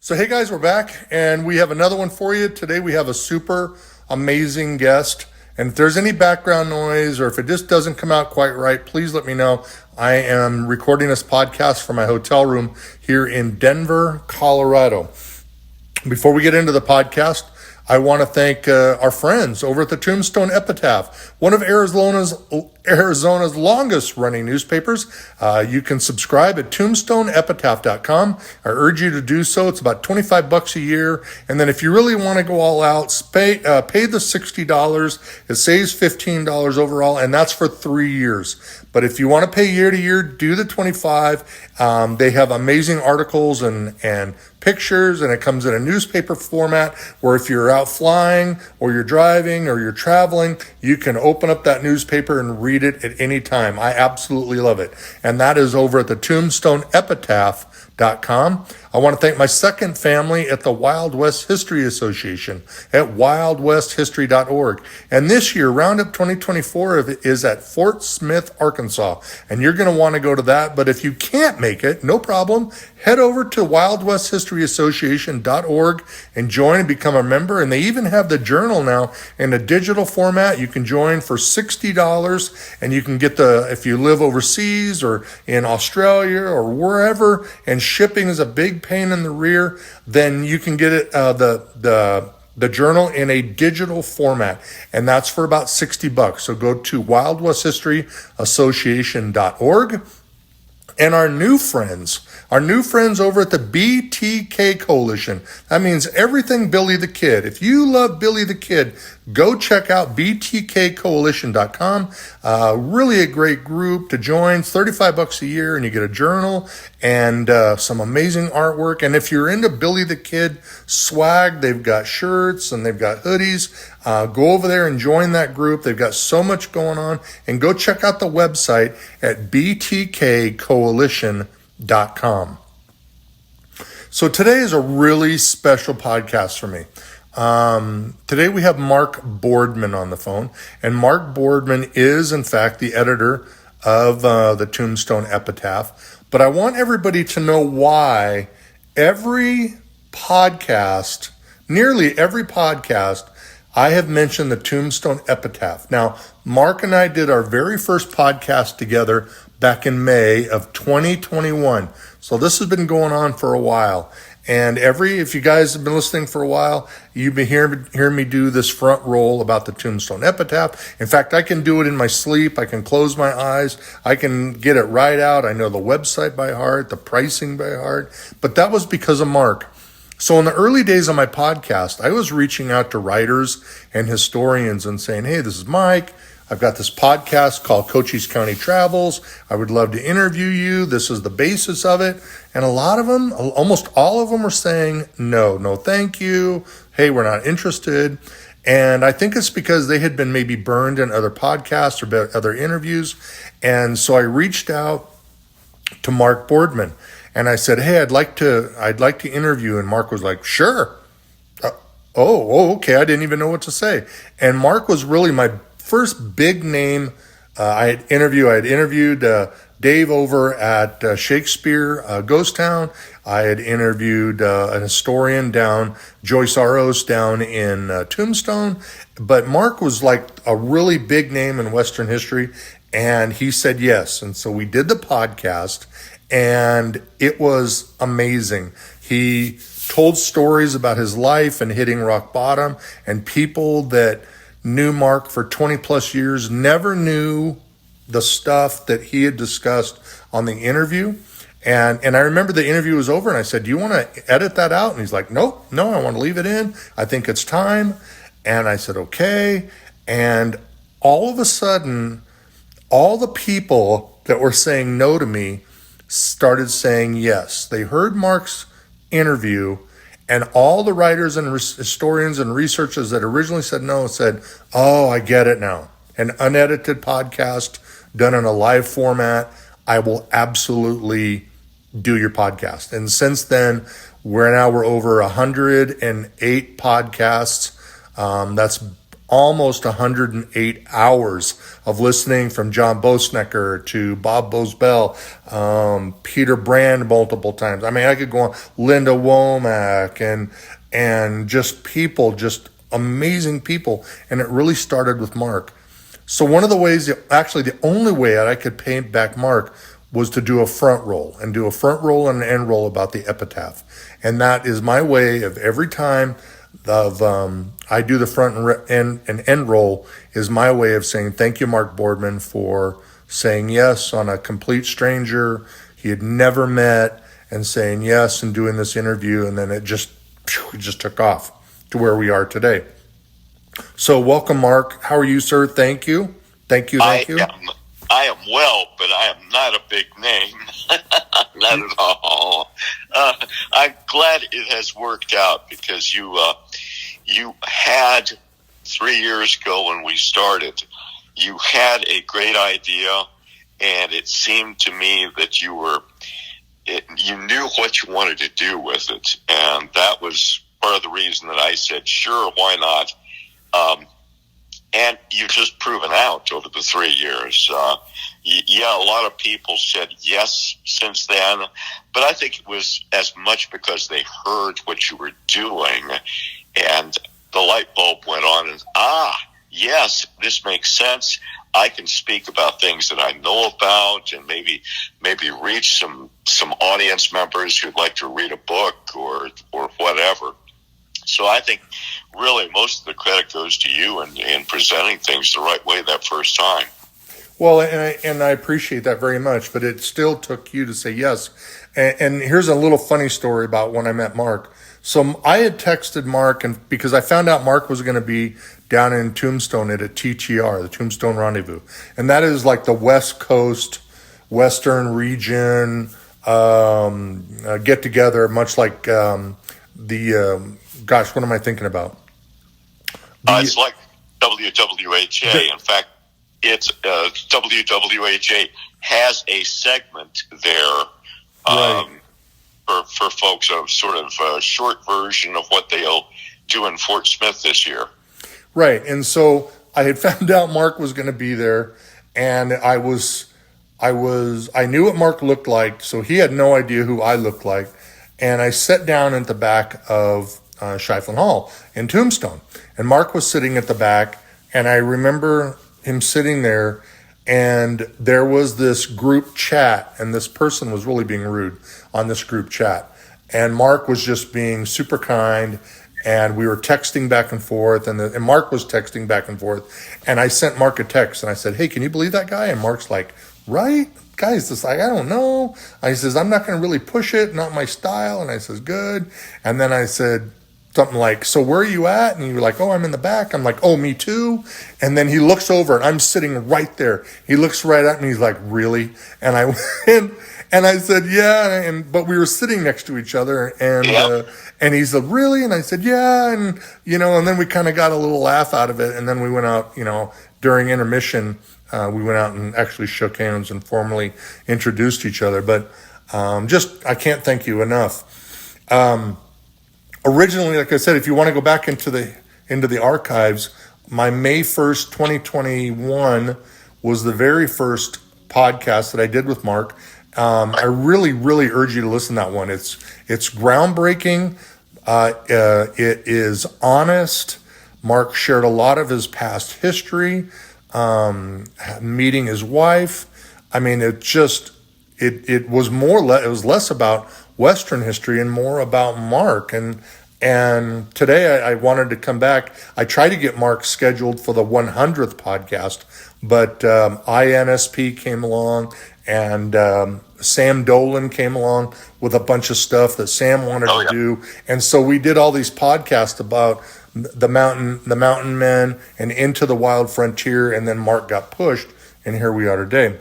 So hey guys, we're back and we have another one for you. Today we have a super amazing guest. And if there's any background noise or if it just doesn't come out quite right, please let me know. I am recording this podcast from my hotel room here in Denver, Colorado. Before we get into the podcast, I want to thank our friends over at the Tombstone Epitaph, one of Arizona's longest running newspapers. You can subscribe at tombstoneepitaph.com. I urge you to do so. It's about $25 a year. And then if you really want to go all out, pay the $60. It saves $15 overall, and that's for 3 years. But if you want to pay year to year, do the $25. They have amazing articles and pictures, and it comes in a newspaper format where if you're out flying or you're driving or you're traveling, you can open up that newspaper and read it at any time. I absolutely love it. And that is over at the Tombstone Epitaph.com. I want to thank my second family at the Wild West History Association at wildwesthistory.org. And this year, Roundup 2024 is at Fort Smith, Arkansas. And you're going to want to go to that. But if you can't make it, no problem. Head over to wildwesthistoryassociation.org and join and become a member. And they even have the journal now in a digital format. You can join for $60 and you can get if you live overseas or in Australia or wherever, and shipping is a big pain in the rear, then you can get it, the journal in a digital format, and that's for about $60. So go to wildwesthistoryassociation.org. And our new friends over at the BTK Coalition. That means everything Billy the Kid. If you love Billy the Kid, go check out btkcoalition.com. Really a great group to join. $35 a year, and you get a journal and some amazing artwork. And if you're into Billy the Kid swag, they've got shirts and they've got hoodies. Go over there and join that group. They've got so much going on. And go check out the website at btkcoalition.com. So today is a really special podcast for me. Today we have Mark Boardman on the phone. And Mark Boardman is, in fact, the editor of the Tombstone Epitaph. But I want everybody to know why nearly every podcast, I have mentioned the Tombstone Epitaph. Now, Mark and I did our very first podcast together back in May of 2021. So this has been going on for a while. And if you guys have been listening for a while, you've been hearing me do this front roll about the Tombstone Epitaph. In fact, I can do it in my sleep. I can close my eyes. I can get it right out. I know the website by heart, the pricing by heart. But that was because of Mark. So in the early days of my podcast, I was reaching out to writers and historians and saying, hey, this is Mike. I've got this podcast called Cochise County Travels. I would love to interview you. This is the basis of it. And a lot of them, almost all of them were saying, no, thank you. Hey, we're not interested. And I think it's because they had been maybe burned in other podcasts or other interviews. And so I reached out to Mark Boardman and I said, hey, I'd like to interview. And Mark was like, sure. Okay. I didn't even know what to say. And Mark was really my first big name. I had interviewed Dave over at Shakespeare Ghost Town. I had interviewed an historian Joyce Aros down in Tombstone. But Mark was like a really big name in Western history, and he said yes. And so we did the podcast, and it was amazing. He told stories about his life and hitting rock bottom, and people that knew Mark for 20 plus years never knew the stuff that he had discussed on the interview. And I remember the interview was over and I said, do you want to edit that out? And he's like, no, I want to leave it in. I think it's time. And I said, okay. And all of a sudden, all the people that were saying no to me started saying yes. They heard Mark's interview, and all the writers and historians and researchers that originally said no said, oh, I get it now. An unedited podcast done in a live format. I will absolutely do your podcast. And since then, we're over 108 podcasts. That's almost 108 hours of listening from John Bosnecker to Bob Bosbell, Peter Brand multiple times. I mean, I could go on, Linda Womack, and just people, just amazing people. And it really started with Mark. So one of the ways, actually the only way that I could pay back Mark was to do a front roll and an end roll about the epitaph. And that is my way of every time I do the front and end roll is my way of saying thank you, Mark Boardman, for saying yes on a complete stranger he had never met and saying yes and doing this interview. And then it just took off to where we are today. So welcome, Mark. How are you, sir? Thank you. Thank you. I am well, but I am not a big name. Not at all. I'm glad it has worked out because you had 3 years ago when we started, you had a great idea, and it seemed to me that you knew what you wanted to do with it, and that was part of the reason that I said, sure, why not? And you've just proven out over the 3 years. A lot of people said yes since then, but I think it was as much because they heard what you were doing, and the light bulb went on, and yes, this makes sense. I can speak about things that I know about, and maybe reach some audience members who'd like to read a book or whatever. So I think really most of the credit goes to you in presenting things the right way that first time. Well, and I appreciate that very much, but it still took you to say yes. And here's a little funny story about when I met Mark. So I had texted Mark, and because I found out Mark was going to be down in Tombstone at a TTR, the Tombstone Rendezvous, and that is like the West Coast, Western region get together, much like gosh, what am I thinking about? It's like WWHA. In fact, it's WWHA has a segment there for folks, a sort of a short version of what they'll do in Fort Smith this year. Right, and so I had found out Mark was going to be there, and I knew what Mark looked like, so he had no idea who I looked like, and I sat down at the back of Shiflin Hall in Tombstone, and Mark was sitting at the back, and I remember him sitting there, and there was this group chat, and this person was really being rude on this group chat, and Mark was just being super kind, and we were texting back and forth, and Mark was texting back and forth, and I sent Mark a text, and I said, hey, can you believe that guy? And Mark's like, right? Guys, this like, I don't know. I says, I'm not going to really push it, not my style. And I says, good. And then I said something like, so where are you at? And you were like, oh, I'm in the back. I'm like, oh, me too. And then he looks over, and I'm sitting right there. He looks right at me. He's like, really? And I went, and I said, yeah. But we were sitting next to each other, and he said, really? And I said, yeah. And, and then we kind of got a little laugh out of it. And then we went out, during intermission, we went out and actually shook hands and formally introduced each other. But I can't thank you enough. Originally, like I said, if you want to go back into the archives, my May 1st, 2021 was the very first podcast that I did with Mark. I really, really urge you to listen to that one. It's groundbreaking. It is honest. Mark shared a lot of his past history. Meeting his wife. I mean, it was it was less about Western history and more about Mark. And today I wanted to come back. I tried to get Mark scheduled for the 100th podcast, but INSP came along, and Sam Dolan came along with a bunch of stuff that Sam wanted to do. And so we did all these podcasts about the mountain men and Into the Wild Frontier, and then Mark got pushed, and here we are today.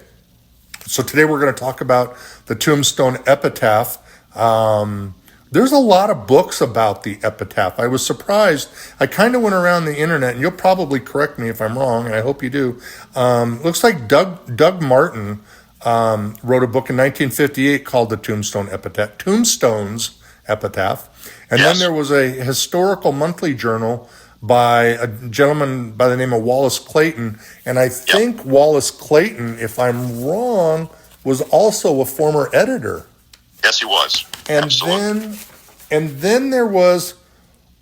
So today we're going to talk about the Tombstone Epitaph. There's a lot of books about the epitaph. I was surprised. I kind of went around the internet, and you'll probably correct me if I'm wrong, and I hope you do. Looks like Doug Martin wrote a book in 1958 called the Tombstone's Epitaph. And then there was a historical monthly journal by a gentleman by the name of Wallace Clayton. And I think Wallace Clayton, if I'm wrong, was also a former editor. Yes, he was. And Absolutely. then there was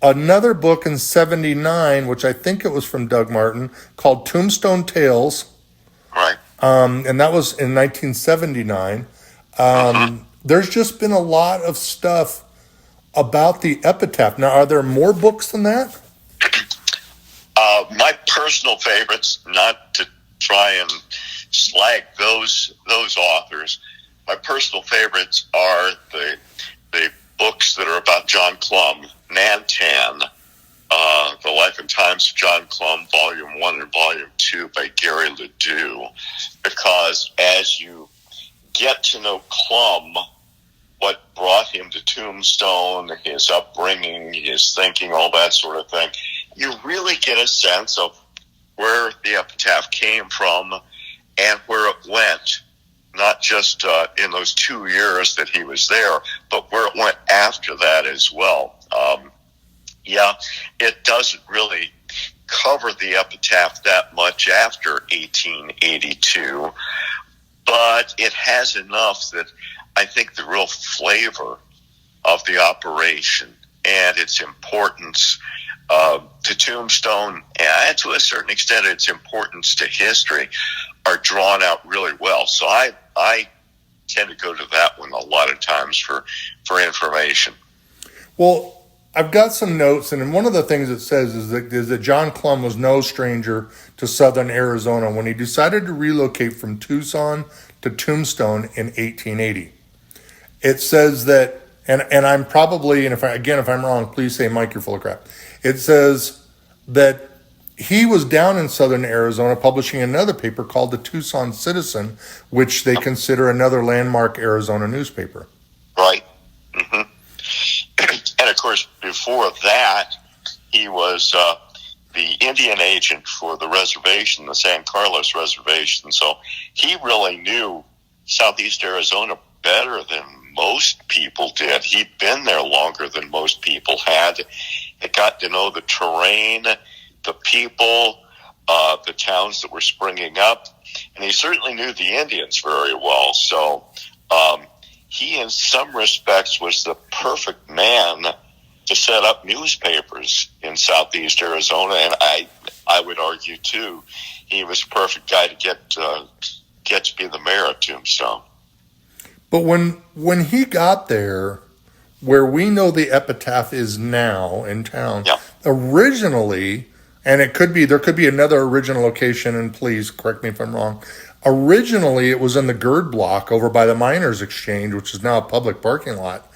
another book in '79, which I think it was from Doug Martin, called Tombstone Tales. Right. And that was in 1979. There's just been a lot of stuff about the Epitaph. Now, are there more books than that? My personal favorites, not to try and slag those authors, my personal favorites are the books that are about John Clum, Nantan, The Life and Times of John Clum, Volume 1 and Volume 2 by Gary Ledoux, because as you get to know Clum, what brought him to Tombstone, his upbringing, his thinking, all that sort of thing, you really get a sense of where the Epitaph came from and where it went, not just in those 2 years that he was there, but where it went after that as well. It doesn't really cover the Epitaph that much after 1882, but it has enough that I think the real flavor of the operation and its importance to Tombstone, and to a certain extent its importance to history, are drawn out really well. So I tend to go to that one a lot of times for information. Well, I've got some notes, and one of the things it says is that John Clum was no stranger to southern Arizona when he decided to relocate from Tucson to Tombstone in 1880. It says that, and I'm probably, and if I'm wrong, please say, Mike, you're full of crap. It says that he was down in southern Arizona publishing another paper called the Tucson Citizen, which they consider another landmark Arizona newspaper. Right. Mm-hmm. And of course, before that, he was the Indian agent for the reservation, the San Carlos Reservation. So he really knew Southeast Arizona better than most people did. He'd been there longer than most people had. He got to know the terrain, the people, the towns that were springing up, and he certainly knew the Indians very well. So he, in some respects, was the perfect man to set up newspapers in Southeast Arizona, and I would argue too, he was the perfect guy to get to be the mayor of Tombstone. But when he got there, where we know the Epitaph is now in town, originally, and there could be another original location, and please correct me if I'm wrong. Originally, it was in the Gird Block over by the Miners Exchange, which is now a public parking lot.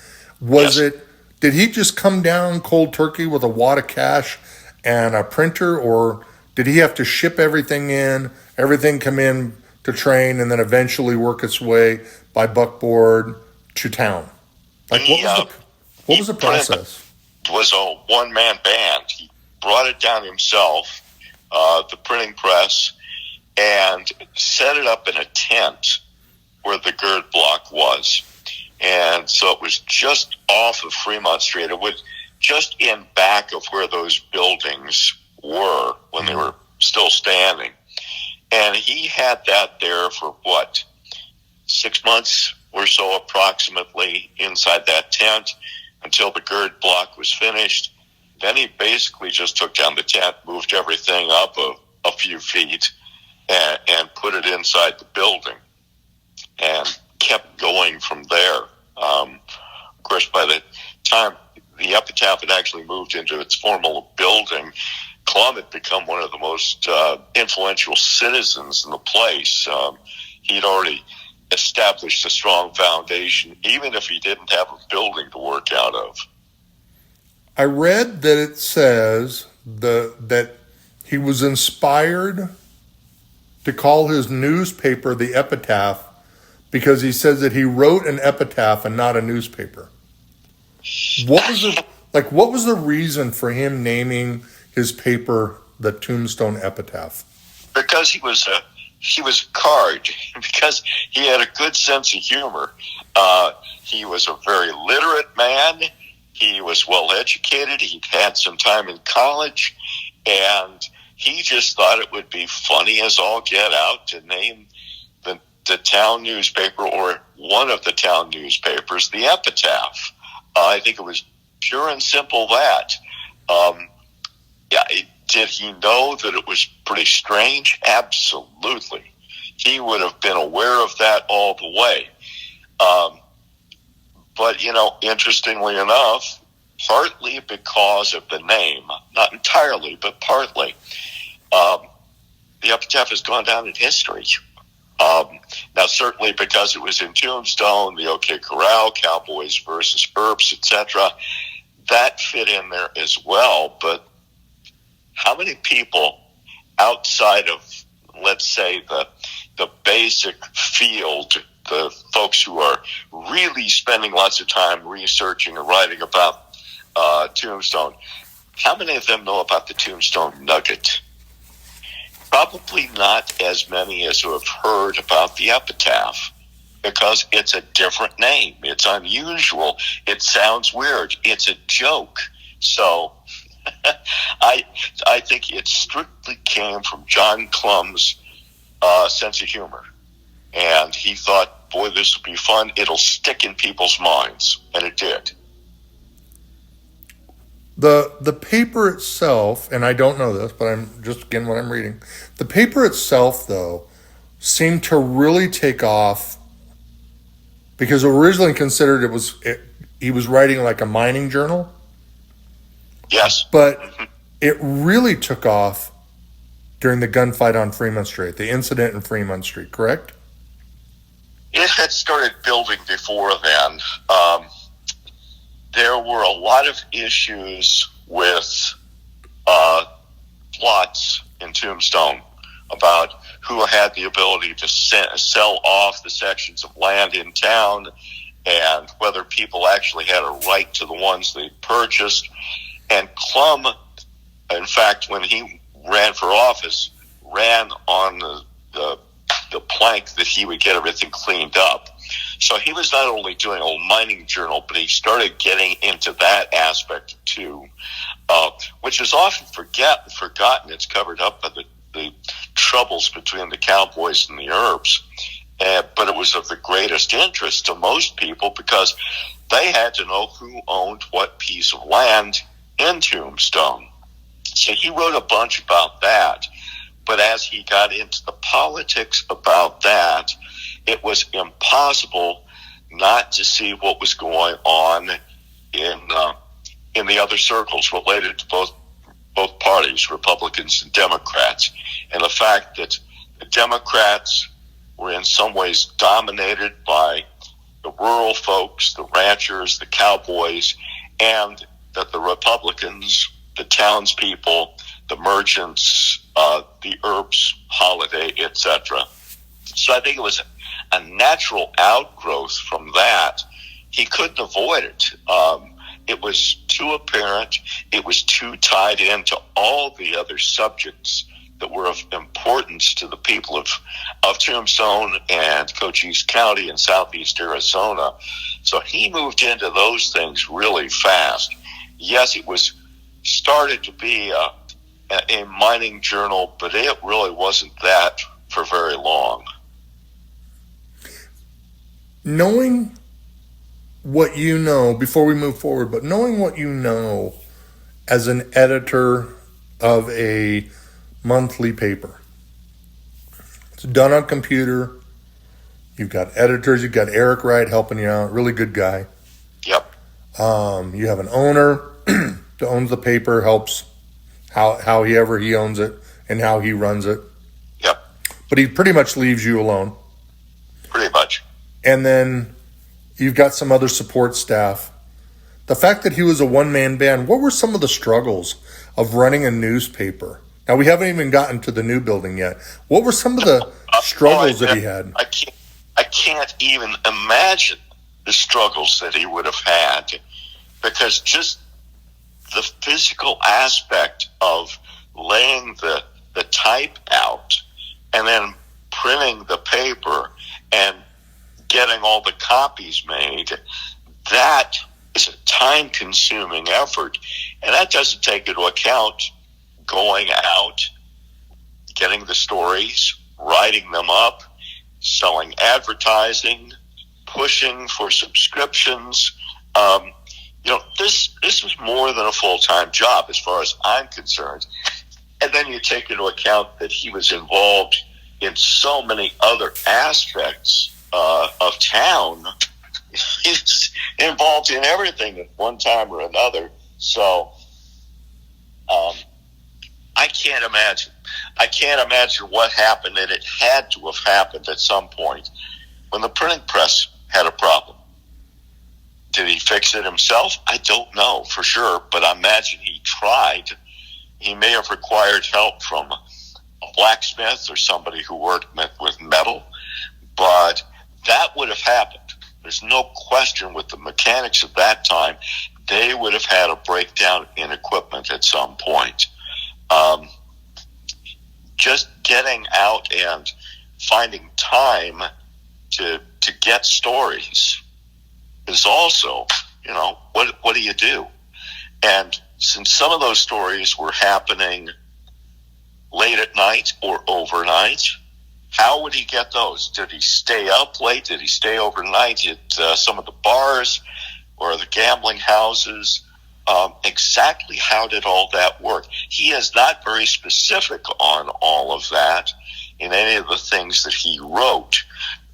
Did he just come down cold turkey with a wad of cash and a printer, or did he have to ship everything come in to train, and then eventually work its way by buckboard to town? Like, what was the process? It was a one-man band. He brought it down himself, the printing press, and set it up in a tent where the Gird Block was. And so it was just off of Fremont Street. It was just in back of where those buildings were when they were still standing. And he had that there for 6 months or so approximately inside that tent until the Gird Block was finished. Then he basically just took down the tent, moved everything up a few feet, and put it inside the building and kept going from there. Of course, by the time the Epitaph had actually moved into its formal building, Clum had become one of the most influential citizens in the place. He'd already established a strong foundation, even if he didn't have a building to work out of. I read that it says that he was inspired to call his newspaper the Epitaph because he says that he wrote an epitaph and not a newspaper. What was the reason for him naming his paper the Tombstone Epitaph? Because he was a card, because he had a good sense of humor. He was a very literate man. He was well educated. He'd had some time in college, And he just thought it would be funny as all get out to name the town newspaper, or one of the town newspapers, the Epitaph. I think it was pure and simple that. Did he know that it was pretty strange? Absolutely. He would have been aware of that all the way. But, interestingly enough, partly because of the name, not entirely, but partly, the Epitaph has gone down in history. Now, certainly because it was in Tombstone, the OK Corral, Cowboys versus Earps, etc., that fit in there as well. But how many people outside of, let's say, the basic field, the folks who are really spending lots of time researching and writing about Tombstone, how many of them know about the Tombstone Nugget? Probably not as many as who have heard about the Epitaph, because it's a different name. It's unusual. It sounds weird. It's a joke. So I think it strictly came from John Clum's sense of humor. And he thought, boy, this will be fun. It'll stick in people's minds. And it did. The paper itself, and I don't know this, but I'm just, again, what I'm reading. The paper itself, though, seemed to really take off because originally considered he was writing like a mining journal. Yes. But it really took off during the gunfight on Fremont Street, the incident in Fremont Street, correct? It had started building before then. There were a lot of issues with plots in Tombstone about who had the ability to sell off the sections of land in town, and whether people actually had a right to the ones they purchased. And Clum, in fact, when he ran for office, ran on the plank that he would get everything cleaned up. So he was not only doing a mining journal, but he started getting into that aspect too, which is often forgotten. It's covered up by the troubles between the Cowboys and the Earps. But it was of the greatest interest to most people because they had to know who owned what piece of land in Tombstone. So he wrote a bunch about that. But as he got into the politics about that, it was impossible not to see what was going on in the other circles related to both parties, Republicans and Democrats. And the fact that the Democrats were in some ways dominated by the rural folks, the ranchers, the cowboys, and that the Republicans, the townspeople, the merchants, the Earps, Holiday, etc. So I think it was a natural outgrowth from that. He couldn't avoid it. It was too apparent. It was too tied into all the other subjects that were of importance to the people of Tombstone and Cochise County in southeast Arizona. So he moved into those things really fast. Yes, it was started to be a mining journal, but it really wasn't that for very long. Knowing what you know, before we move forward, but knowing what you know as an editor of a monthly paper. It's done on computer. You've got editors. You've got Eric Wright helping you out. Really good guy. Yep. You have an owner that owns the paper, helps however he owns it and how he runs it. Yep. But he pretty much leaves you alone. Pretty much. And then you've got some other support staff. The fact that he was a one-man band, what were some of the struggles of running a newspaper? Now, we haven't even gotten to the new building yet. What were some of the struggles that he had? I can't even imagine the struggles that he would have had, because just the physical aspect of laying the type out and then printing the paper and getting all the copies made, that is a time-consuming effort. And that doesn't take into account going out, getting the stories, writing them up, selling advertising, pushing for subscriptions. This was more than a full-time job as far as I'm concerned. And then you take into account that he was involved in so many other aspects of town. He's involved in everything at one time or another. So I can't imagine. I can't imagine what happened, and it had to have happened at some point when the printing press had a problem. Did he fix it himself? I don't know for sure, but I imagine he tried. He may have required help from a blacksmith or somebody who worked with metal, but that would have happened. There's no question with the mechanics of that time, they would have had a breakdown in equipment at some point. Just getting out and finding time to get stories is also, what do you do? And since some of those stories were happening late at night or overnight, how would he get those? Did he stay up late? Did he stay overnight at some of the bars or the gambling houses? Exactly how did all that work? He is not very specific on all of that in any of the things that he wrote,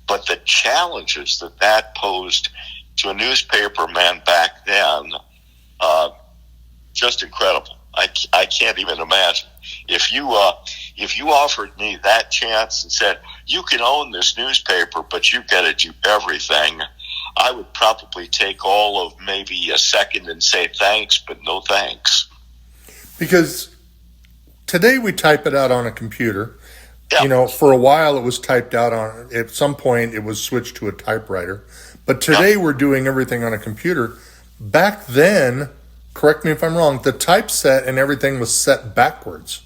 but the challenges that posed to a newspaper man back then, just incredible. I can't even imagine. If you offered me that chance and said, you can own this newspaper, but you've got to do everything, I would probably take all of maybe a second and say thanks, but no thanks. Because today we type it out on a computer. Yeah. For a while it was typed out at some point it was switched to a typewriter. But today we're doing everything on a computer. Back then, correct me if I'm wrong, the typeset and everything was set backwards.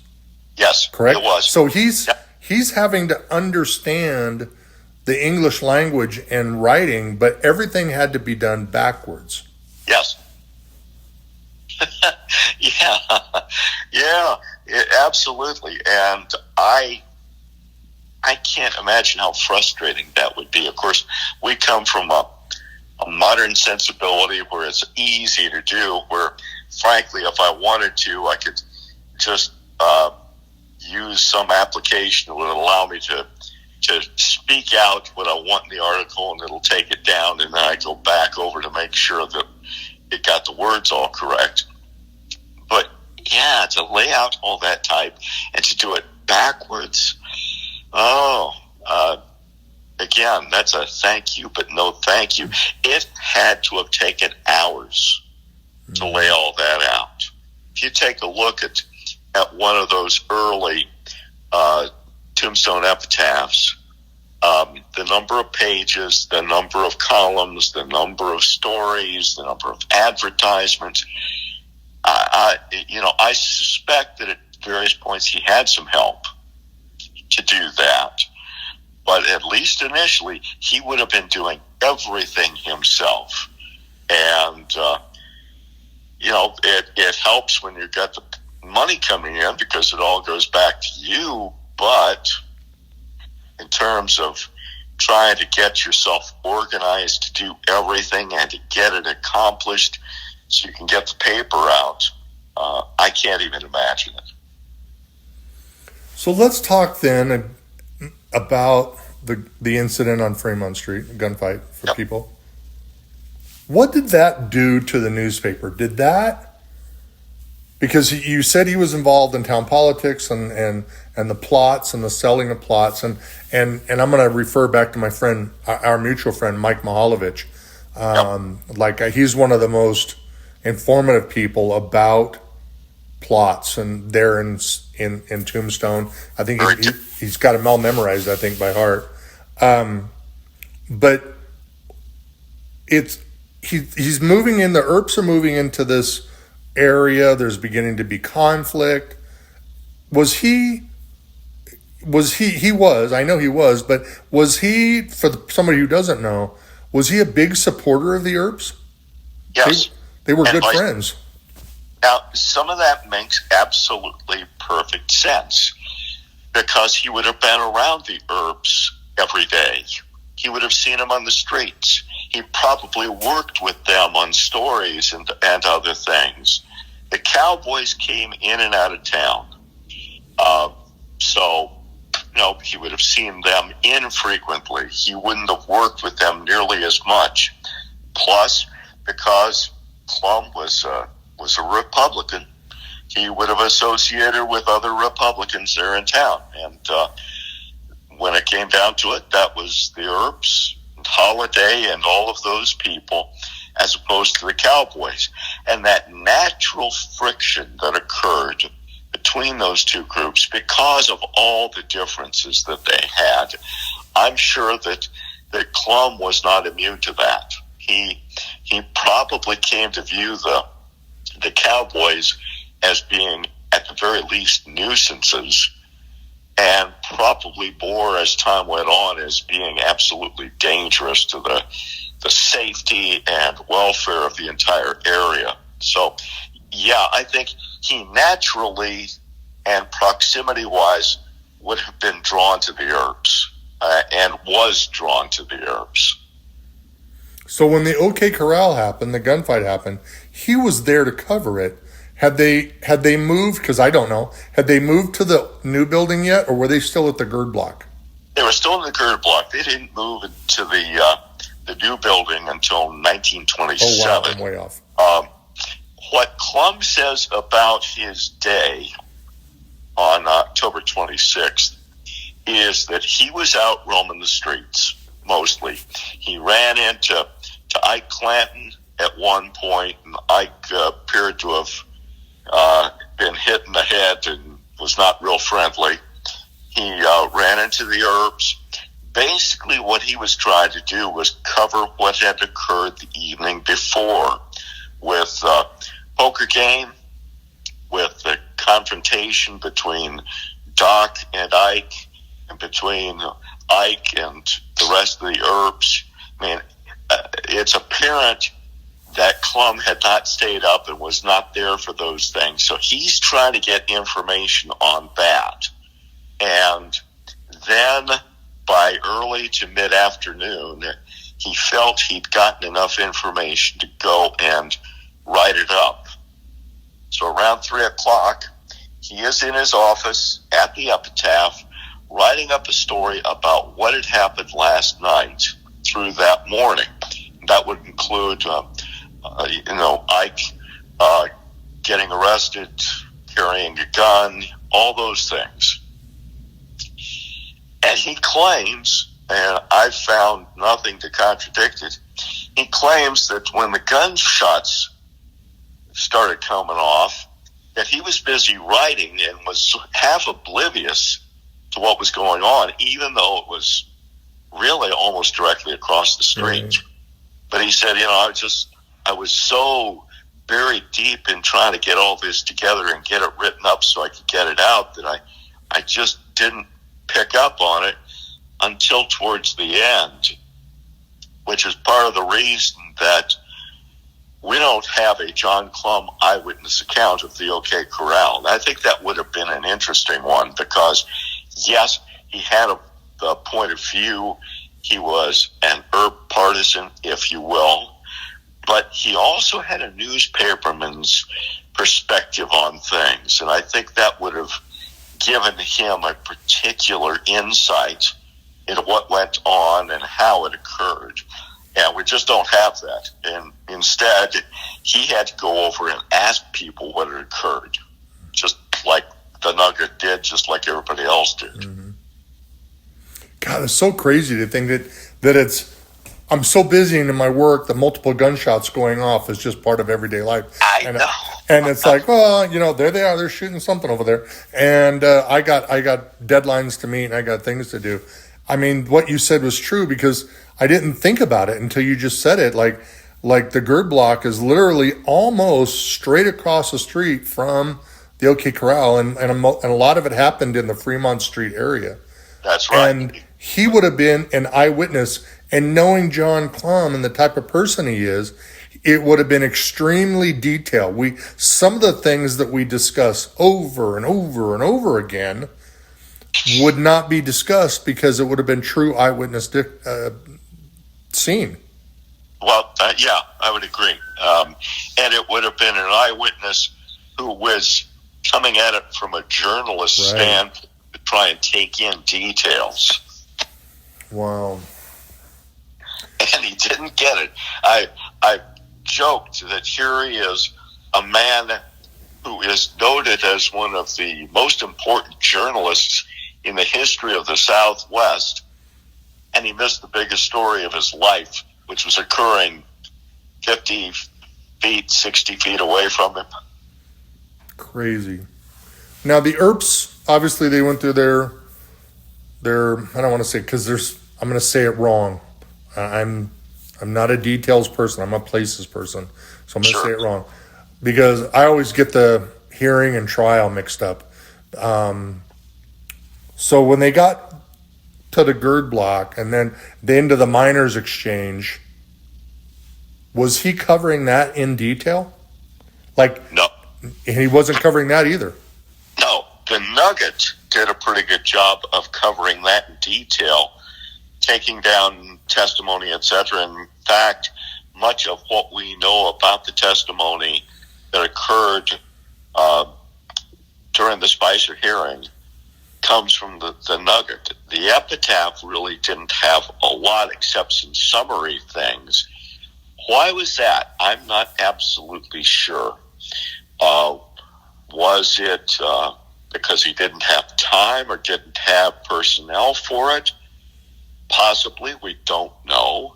Yes, correct? It was. So he's having to understand the English language and writing, but everything had to be done backwards. Yes. Yeah, absolutely. And I can't imagine how frustrating that would be. Of course, we come from a modern sensibility where it's easy to do, where, frankly, if I wanted to, I could just use some application that would allow me to speak out what I want in the article, and it'll take it down, and then I go back over to make sure that it got the words all correct. But, yeah, to lay out all that type and to do it backwards, again, that's a thank you, but no thank you. It had to have taken hours to lay all that out. If you take a look at one of those early Tombstone Epitaphs, the number of pages, the number of columns, the number of stories, the number of advertisements, I suspect that at various points he had some help to do that. But at least initially, he would have been doing everything himself. And, it helps when you've got the money coming in because it all goes back to you. But in terms of trying to get yourself organized to do everything and to get it accomplished so you can get the paper out, I can't even imagine it. So let's talk then about the incident on Fremont Street, a gunfight for people. What did that do to the newspaper? Because you said he was involved in town politics and the plots and the selling of plots, and I'm going to refer back to my friend, our mutual friend, Mike Mihaljevic. He's one of the most informative people about plots, and there in Tombstone. I think he's got them all memorized, I think, by heart. But he's moving in, the Earps are moving into this area. There's beginning to be conflict. I know he was, but was he, for somebody who doesn't know, was he a big supporter of the Earps? Yes. They were good friends. Now, some of that makes absolutely perfect sense because he would have been around the Earps every day. He would have seen them on the streets. He probably worked with them on stories and other things. The cowboys came in and out of town. So, he would have seen them infrequently. He wouldn't have worked with them nearly as much. Plus, because Clum was a Republican, he would have associated with other Republicans there in town. And when it came down to it, that was the Earps, and Holiday, and all of those people, as opposed to the cowboys. And that natural friction that occurred between those two groups, because of all the differences that they had, I'm sure that Clum was not immune to that. He probably came to view the cowboys as being, at the very least, nuisances, and probably bore, as time went on, as being absolutely dangerous to the safety and welfare of the entire area. So, yeah, I think he naturally and proximity-wise would have been drawn to the Earps, and was drawn to the Earps. So when the OK Corral happened, the gunfight happened, he was there to cover it. Had they moved, because I don't know, had they moved to the new building yet, or were they still at the Gird Block? They were still in the Gird Block. They didn't move into the new building until 1927. Oh, wow, I'm way off. What Clum says about his day on October 26th is that he was out roaming the streets, mostly. He ran into Ike Clanton at one point, and Ike appeared to have been hit in the head and was not real friendly. He ran into the Earps. Basically, what he was trying to do was cover what had occurred the evening before with poker game, with the confrontation between Doc and Ike, and between Ike and the rest of the Earps. I mean, it's apparent that Clum had not stayed up and was not there for those things. So he's trying to get information on that. And then by early to mid-afternoon, he felt he'd gotten enough information to go and write it up. So around 3 o'clock, he is in his office at the Epitaph, writing up a story about what had happened last night through that morning. That would include, Ike getting arrested, carrying a gun, all those things. And he claims, and I've found nothing to contradict it, he claims that when the gunshots started coming off, that he was busy writing and was half oblivious to what was going on, even though it was really almost directly across the street. Mm-hmm. But he said, I was so buried deep in trying to get all this together and get it written up so I could get it out that I just didn't pick up on it until towards the end, which is part of the reason that we don't have a John Clum eyewitness account of the OK Corral. And I think that would have been an interesting one because, yes, he had the point of view. He was an Earp partisan, if you will, but he also had a newspaperman's perspective on things. And I think that would have given him a particular insight into what went on and how it occurred. And we just don't have that. And instead, he had to go over and ask people what had occurred, just like the Nugget did, just like everybody else did. Mm-hmm. God, it's so crazy to think that it's, I'm so busy in my work, the multiple gunshots going off is just part of everyday life. I know. And it's like, well, there they are, they're shooting something over there. And I got deadlines to meet and I got things to do. I mean, what you said was true because I didn't think about it until you just said it. Like the Gird Block is literally almost straight across the street from the OK Corral. And a lot of it happened in the Fremont Street area. That's right. And he would have been an eyewitness. And knowing John Clum and the type of person he is, it would have been extremely detailed. Some of the things that we discuss over and over and over again would not be discussed because it would have been true eyewitness scene. Well, yeah, I would agree. And it would have been an eyewitness who was coming at it from a journalist stand to try and take in details. Wow. And he didn't get it. I joked that here he is, a man who is noted as one of the most important journalists in the history of the Southwest, and he missed the biggest story of his life, which was occurring 50 feet, 60 feet away from him. Crazy. Now, the Earps, obviously, they went through their I don't want to say, because I'm going to say it wrong. I'm not a details person. I'm a places person. So I'm going to say it wrong. Because I always get the hearing and trial mixed up. So when they got to the gird block and then the end of the miners' exchange, was he covering that in detail? No. And he wasn't covering that either. No. The Nugget did a pretty good job of covering that in detail, taking down testimony, etc. In fact, much of what we know about the testimony that occurred during the Spicer hearing comes from the Nugget. The Epitaph really didn't have a lot except some summary things. Why was that? I'm not absolutely sure. Was it because he didn't have time or didn't have personnel for it? Possibly, we don't know.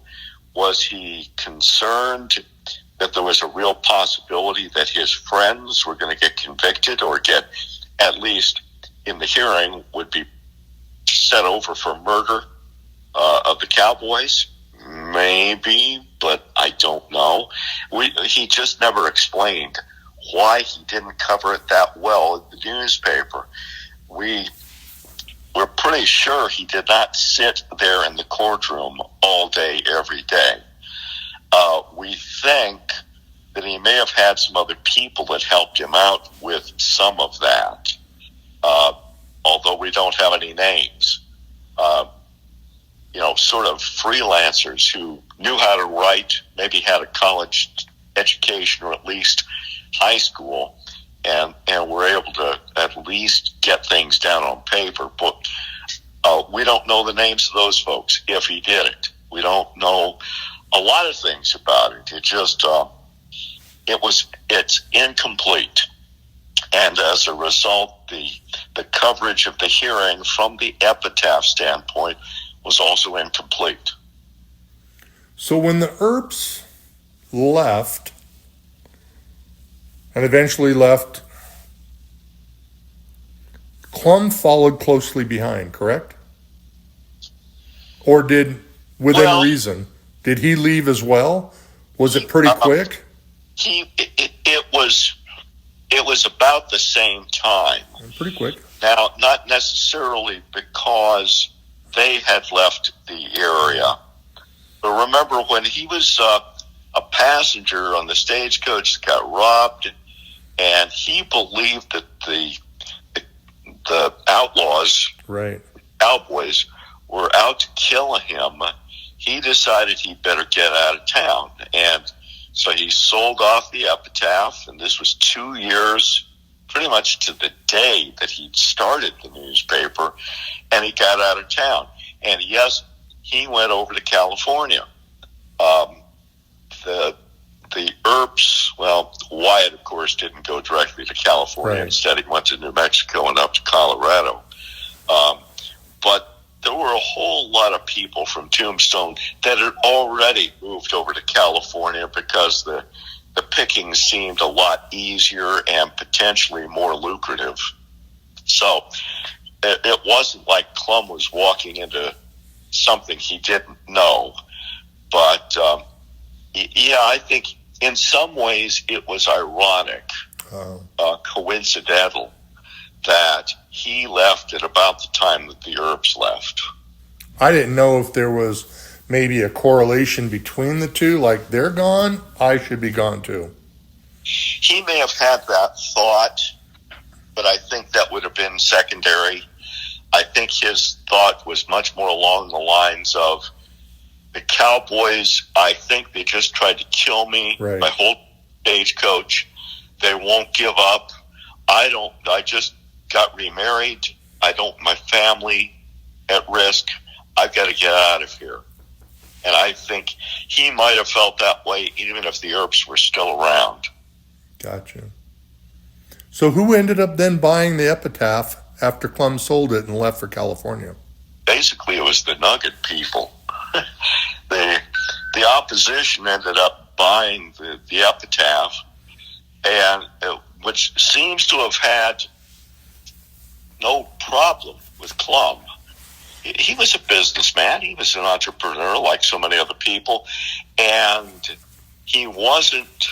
Was he concerned that there was a real possibility that his friends were going to get convicted or get, at least in the hearing, would be set over for murder of the Cowboys? Maybe, but I don't know. He just never explained why he didn't cover it that well in the newspaper. We're pretty sure he did not sit there in the courtroom all day, every day. We think that he may have had some other people that helped him out with some of that, although we don't have any names. Sort of freelancers who knew how to write, maybe had a college education or at least high school, and were able to at least get things down on paper. But we don't know the names of those folks if he did it. We don't know a lot of things about it. It just it's incomplete, and as a result, the coverage of the hearing from the Epitaph standpoint was also incomplete. So when the Earps left, and eventually left, Clum followed closely behind, correct? Or within reason, did he leave as well? Was it pretty quick? It was about the same time. Pretty quick. Now, not necessarily because they had left the area, but remember when he was a passenger on the stagecoach that got robbed, and he believed that the outlaws, Cowboys, were out to kill him. He decided he better get out of town, and so he sold off the Epitaph, and this was 2 years, pretty much to the day that he started the newspaper, and he got out of town. And yes, he went over to California. The Earps, well, Wyatt, of course, didn't go directly to California. Right. Instead, he went to New Mexico and up to Colorado. But there were a whole lot of people from Tombstone that had already moved over to California because the pickings seemed a lot easier and potentially more lucrative. So it wasn't like Clum was walking into something he didn't know. But, I think in some ways it was ironic, coincidental, that he left at about the time that the Earps left. I didn't know if there was maybe a correlation between the two? Like, they're gone, I should be gone too. He may have had that thought, but I think that would have been secondary. I think his thought was much more along the lines of the Cowboys, I think they just tried to kill me. Right. My whole stagecoach. They won't give up. I just got remarried. My family at risk. I've got to get out of here. And I think he might have felt that way even if the Earps were still around. Gotcha. So who ended up then buying the Epitaph after Clum sold it and left for California? Basically, it was the Nugget people. The opposition ended up buying the Epitaph, and which seems to have had no problem with Clum. He was a businessman. He was an entrepreneur like so many other people, and he wasn't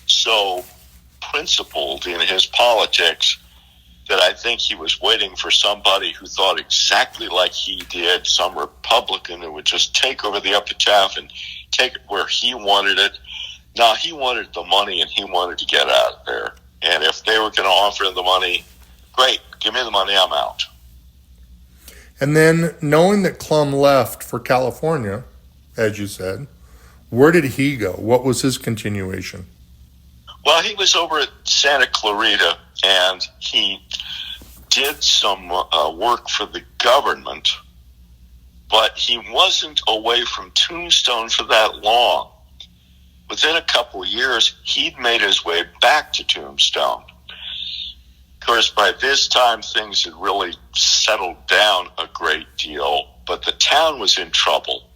so principled in his politics that I think he was waiting for somebody who thought exactly like he did, some Republican who would just take over the Epitaph and take it where he wanted it. No, he wanted the money and he wanted to get out of there. And if they were going to offer him the money, great, give me the money, I'm out. And then knowing that Clum left for California, as you said, where did he go? What was his continuation? Well, he was over at Santa Clarita, and he did some work for the government, but he wasn't away from Tombstone for that long. Within a couple of years, he'd made his way back to Tombstone. Of course, by this time, things had really settled down a great deal, but the town was in trouble.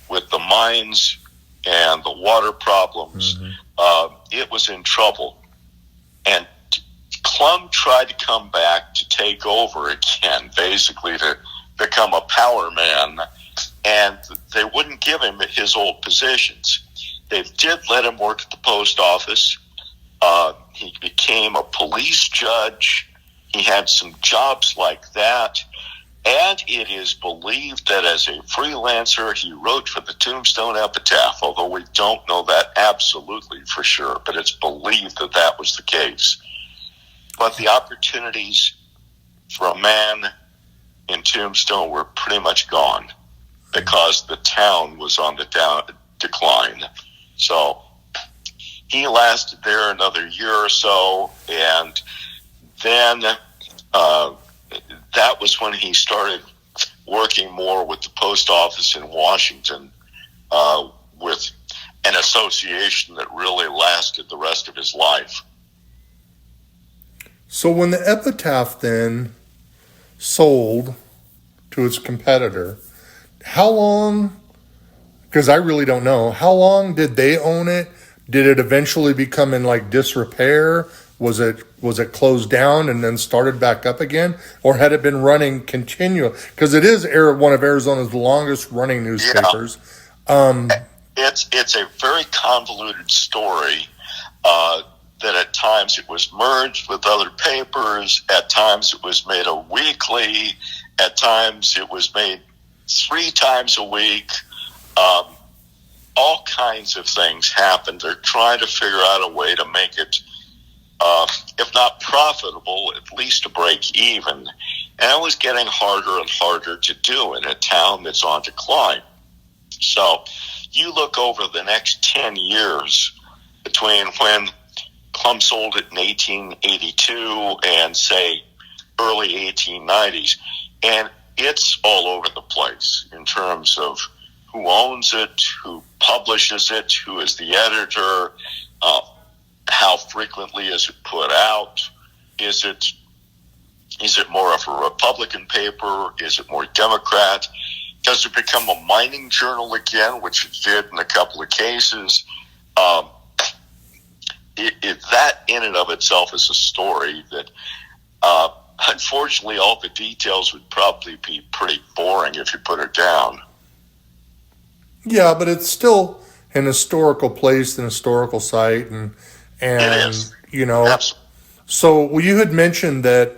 With the mines and the water problems, it was in trouble. And Clum tried to come back to take over again, basically to become a power man, and they wouldn't give him his old positions. They did let him work at the post office. He became a police judge. He had some jobs like that. And it is believed that as a freelancer, he wrote for the Tombstone Epitaph, although we don't know that absolutely for sure, but it's believed that that was the case. But the opportunities for a man in Tombstone were pretty much gone because the town was on the decline. So he lasted there another year or so, and then that was when he started working more with the post office in Washington, with an association that really lasted the rest of his life. So when the Epitaph then sold to its competitor, how long, because I really don't know, how long did they own it? Did it eventually become in like disrepair? Was it closed down and then started back up again? Or had it been running continually? Because it is one of Arizona's longest running newspapers. Yeah. It's a very convoluted story that at times it was merged with other papers. At times it was made a weekly. At times it was made 3 times a week. All kinds of things happened. They're trying to figure out a way to make it, if not profitable, at least to break even. And it was getting harder and harder to do in a town that's on decline. So you look over the next 10 years between when Clum sold it in 1882 and, say, early 1890s, and it's all over the place in terms of who owns it, who publishes it, who is the editor, how frequently is it put out? Is it more of a Republican paper? Is it more Democrat? Does it become a mining journal again, which it did in a couple of cases? That in and of itself is a story that, unfortunately, all the details would probably be pretty boring if you put it down. Yeah, but it's still an historical place, an historical site, and It is. Absolutely. So you had mentioned that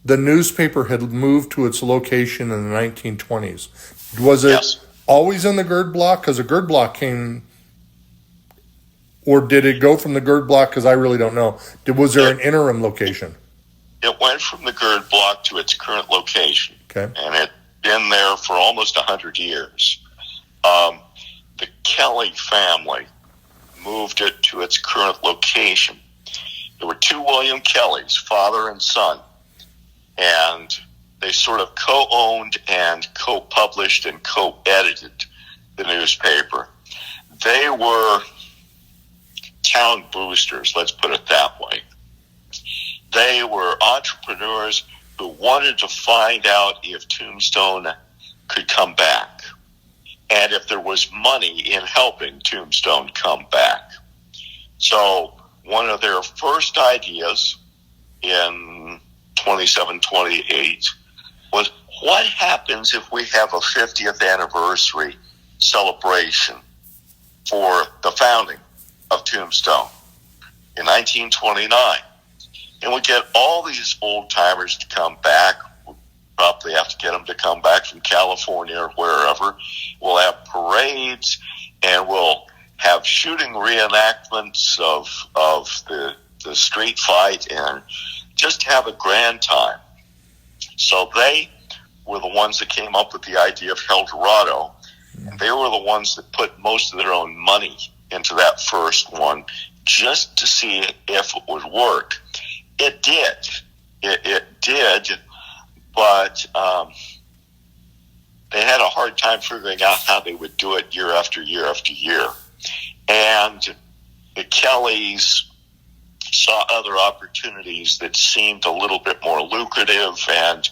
the newspaper had moved to its location in the 1920s. Was it Yes. always in the GERD block? Because the GERD block came, or did it go from the GERD block? Because I really don't know. Was there an interim location? It went from the GERD block to its current location. Okay. And it had been there for almost 100 years. The Kelly family moved it to its current location. There were two William Kellys, father and son, and they sort of co-owned and co-published and co-edited the newspaper. They were town boosters, let's put it that way. They were entrepreneurs who wanted to find out if Tombstone could come back and if there was money in helping Tombstone come back. So one of their first ideas in 27, 28 was, what happens if we have a 50th anniversary celebration for the founding of Tombstone in 1929? And we get all these old timers to come back. We'll probably have to get them to come back from California or wherever. We'll have parades, and we'll have shooting reenactments of the street fight, and just have a grand time. So they were the ones that came up with the idea of El Dorado, and they were the ones that put most of their own money into that first one just to see if it would work. It did. It did, but they had a hard time figuring out how they would do it year after year after year. And the Kellys saw other opportunities that seemed a little bit more lucrative and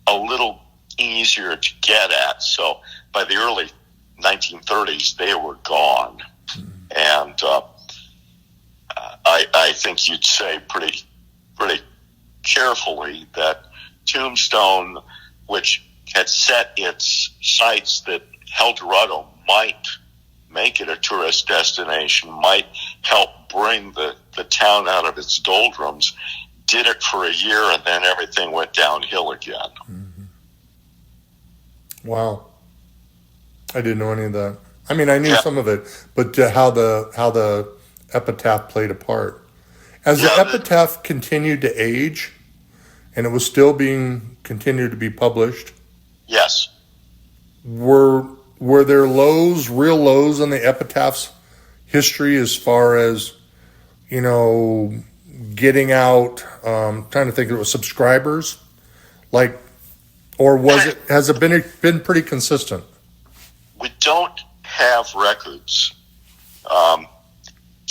a little easier to get at. So by the early 1930s, they were gone. And I think you'd say pretty carefully that Tombstone, which had set its sights that El Dorado might make it a tourist destination, might help bring the town out of its doldrums, did it for a year, and then everything went downhill again. Mm-hmm. Wow. I didn't know any of that. I mean, I knew some of it, but how the epitaph played a part. As the epitaph continued to age, and it was still being continued to be published. Yes. Were there real lows in the epitaph's history as far as, getting out? Trying to think, it was subscribers, or has it been pretty consistent? We don't have records to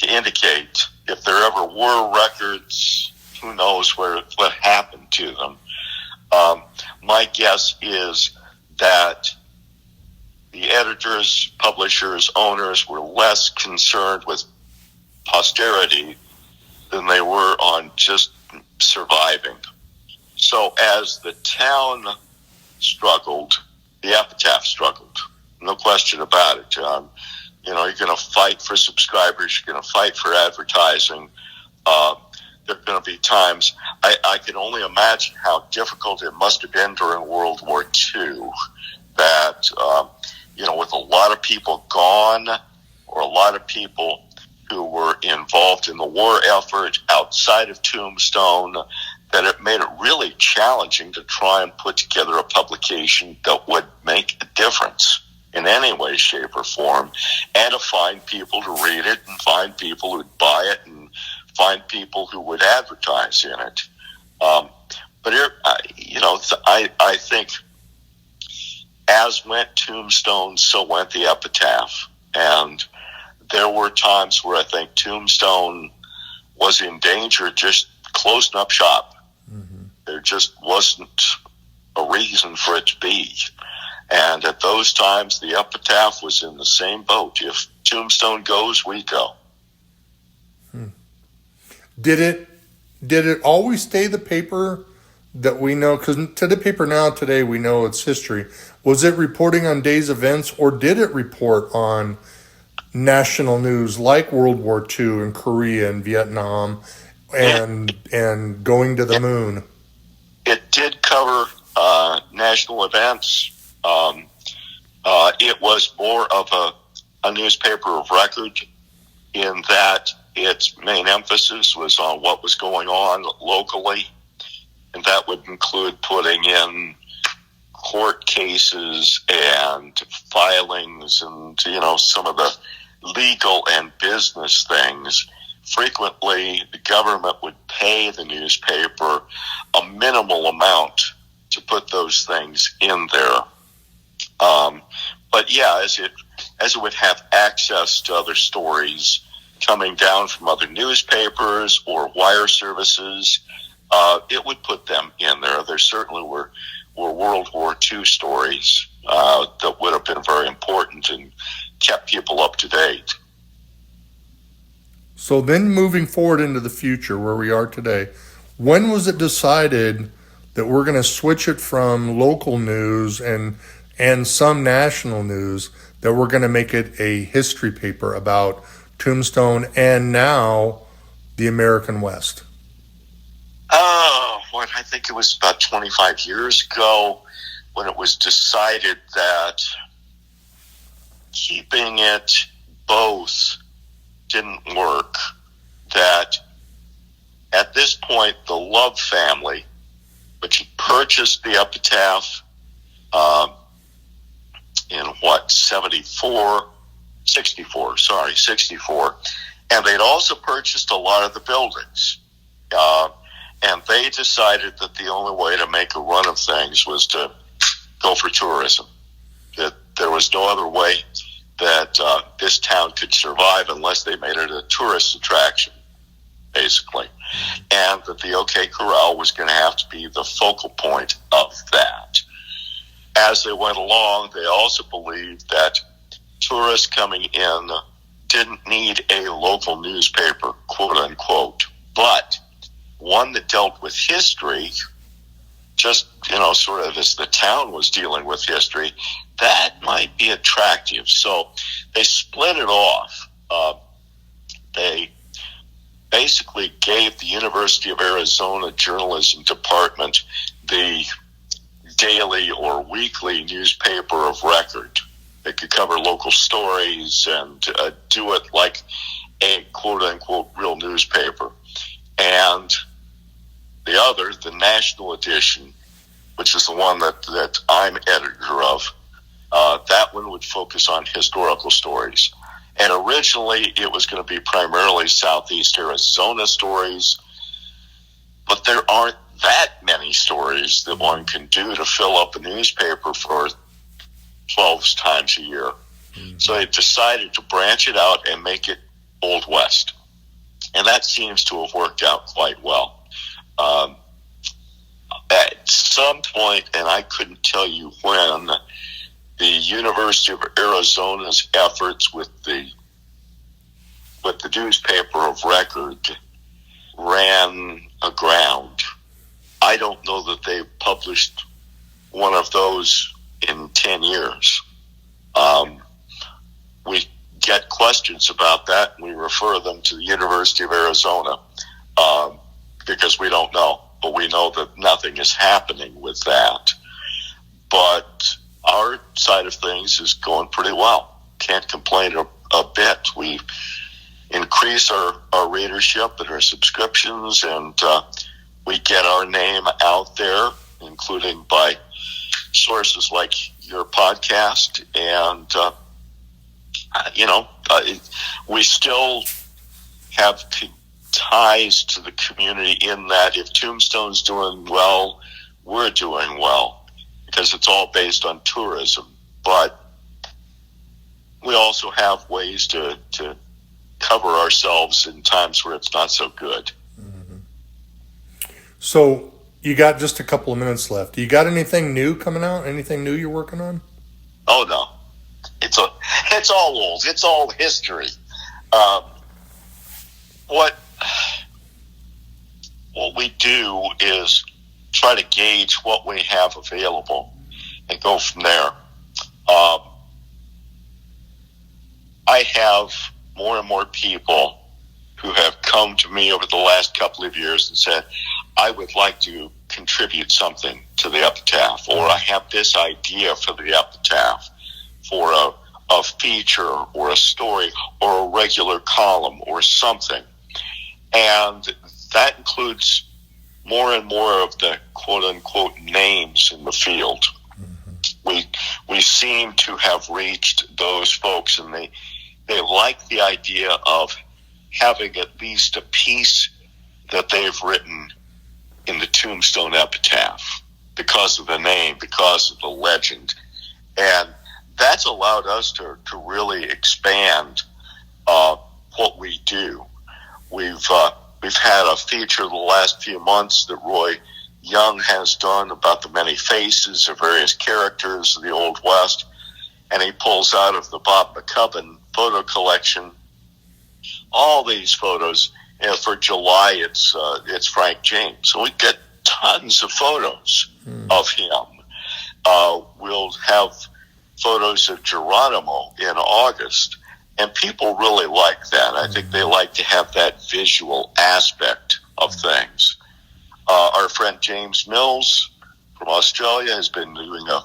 indicate if there ever were records. Who knows what happened to them? My guess is that the editors, publishers, owners were less concerned with posterity than they were on just surviving. So as the town struggled, the epitaph struggled. No question about it. You're going to fight for subscribers. You're going to fight for advertising. There are going to be times, I can only imagine how difficult it must have been during World War II that, with a lot of people gone, or a lot of people who were involved in the war effort outside of Tombstone, that it made it really challenging to try and put together a publication that would make a difference in any way, shape, or form, and to find people to read it, and find people who'd buy it, and find people who would advertise in it. But here, I think as went Tombstone, so went the epitaph. And there were times where I think Tombstone was in danger, just closing up shop. Mm-hmm. There just wasn't a reason for it to be. And at those times, the epitaph was in the same boat. If Tombstone goes, we go. Did it always stay the paper that we know? Because to the paper now today, we know it's history. Was it reporting on day's events, or did it report on national news like World War II and Korea and Vietnam and going to the moon? It did cover national events. It was more of a newspaper of record in that its main emphasis was on what was going on locally, and that would include putting in court cases and filings and, some of the legal and business things. Frequently, the government would pay the newspaper a minimal amount to put those things in there. But yeah, as it would have access to other stories coming down from other newspapers or wire services, it would put them in there. There certainly were World War II stories that would have been very important and kept people up to date. So then moving forward into the future where we are today, when was it decided that we're going to switch it from local news and some national news, that we're going to make it a history paper about Tombstone and now the American West? I think it was about 25 years ago when it was decided that keeping it both didn't work, that at this point the Love family, which had purchased the Epitaph in 64, and they'd also purchased a lot of the buildings, and they decided that the only way to make a run of things was to go for tourism, that there was no other way that this town could survive unless they made it a tourist attraction, basically, and that the OK Corral was going to have to be the focal point of that. As they went along, they also believed that tourists coming in didn't need a local newspaper, quote unquote, but one that dealt with history, just, sort of as the town was dealing with history, that might be attractive. So they split it off. They basically gave the University of Arizona journalism department the daily or weekly newspaper of record. They could cover local stories and do it like a quote-unquote real newspaper. And the other, the national edition, which is the one that I'm editor of, that one would focus on historical stories. And originally it was going to be primarily Southeast Arizona stories, but there aren't that many stories that one can do to fill up a newspaper for 12 times a year. Mm-hmm. So they decided to branch it out and make it Old West. And that seems to have worked out quite well. At some point, and I couldn't tell you when, the University of Arizona's efforts with the newspaper of record ran aground. I don't know that they published one of those in 10 years. We get questions about that, and we refer them to the University of Arizona because we don't know, but we know that nothing is happening with that. But our side of things is going pretty well. Can't complain a bit. We increase our readership and our subscriptions, and we get our name out there, including by sources like your podcast. And, we still have ties to the community in that if Tombstone's doing well, we're doing well, because it's all based on tourism. But we also have ways to cover ourselves in times where it's not so good. Mm-hmm. So you got just a couple of minutes left. You got anything new coming out? Anything new you're working on? Oh, no. It's all old. It's all history. What we do is try to gauge what we have available and go from there. I have more and more people who have come to me over the last couple of years and said, I would like to contribute something to the Epitaph, or I have this idea for the Epitaph. for a feature or a story or a regular column or something. And that includes more and more of the quote-unquote names in the field. We seem to have reached those folks, and they like the idea of having at least a piece that they've written in the Tombstone Epitaph because of the name, because of the legend. And that's allowed us to really expand what we do. We've had a feature the last few months that Roy Young has done about the many faces of various characters of the Old West, and he pulls out of the Bob McCubbin photo collection all these photos. And for July, it's Frank James, so we get tons of photos of him. We'll have photos of Geronimo in August, and people really like that. I think they like to have that visual aspect of things. Our friend James Mills from Australia has been doing a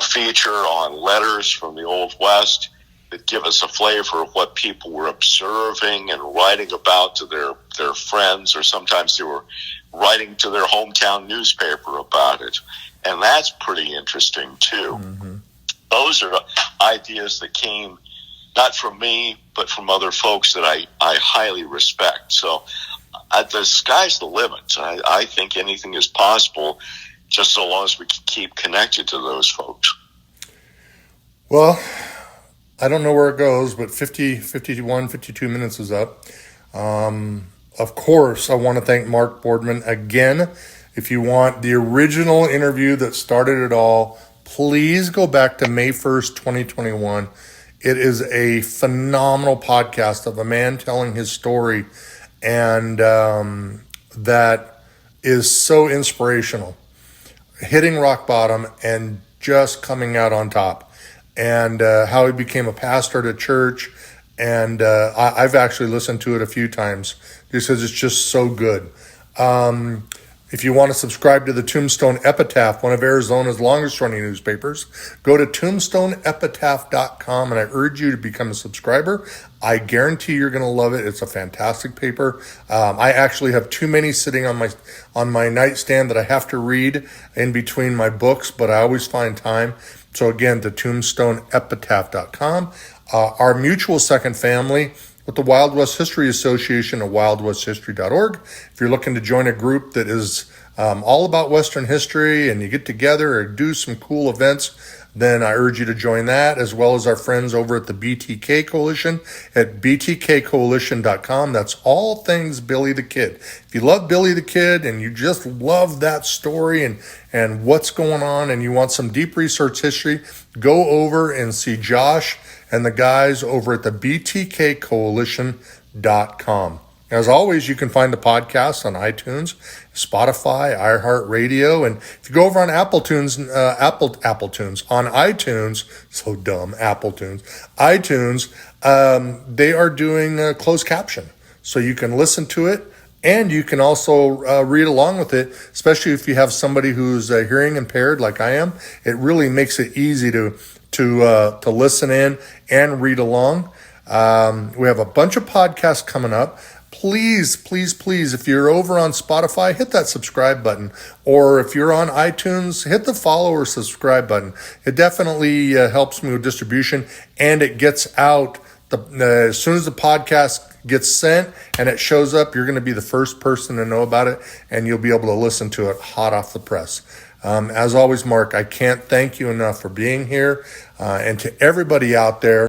feature on letters from the Old West that give us a flavor of what people were observing and writing about to their friends, or sometimes they were writing to their hometown newspaper about it. And that's pretty interesting, too. Mm-hmm. Those are ideas that came not from me, but from other folks that I highly respect. So the sky's the limit. I think anything is possible, just so long as we can keep connected to those folks. Well, I don't know where it goes, but 51, 52 minutes is up. Of course, I want to thank Mark Boardman again. If you want the original interview that started it all, please go back to May 1st, 2021. It is a phenomenal podcast of a man telling his story, and that is so inspirational. Hitting rock bottom and just coming out on top, and how he became a pastor at a church. And I've actually listened to it a few times because it's just so good. If you want to subscribe to the Tombstone Epitaph, one of Arizona's longest-running newspapers, go to tombstoneepitaph.com, and I urge you to become a subscriber. I guarantee you're going to love it. It's a fantastic paper. I actually have too many sitting on my nightstand that I have to read in between my books, but I always find time. So again, to tombstoneepitaph.com. Our mutual second family with the Wild West History Association at wildwesthistory.org. If you're looking to join a group that is all about Western history and you get together or do some cool events, then I urge you to join that, as well as our friends over at the BTK Coalition at btkcoalition.com. That's all things Billy the Kid. If you love Billy the Kid and you just love that story and what's going on and you want some deep research history, go over and see Josh and the guys over at the btkcoalition.com. As always, you can find the podcast on iTunes, Spotify, iHeartRadio, and if you go over on Apple Tunes, on iTunes, so dumb, Apple Tunes, iTunes, they are doing closed caption. So you can listen to it, and you can also read along with it, especially if you have somebody who's hearing impaired like I am. It really makes it easy to listen in and read along. We have a bunch of podcasts coming up. Please, please, please, if you're over on Spotify, hit that subscribe button. Or if you're on iTunes, hit the follow or subscribe button. It definitely helps me with distribution, and it gets out. As soon as the podcast gets sent and it shows up, you're going to be the first person to know about it, and you'll be able to listen to it hot off the press. As always, Mark, I can't thank you enough for being here, and to everybody out there.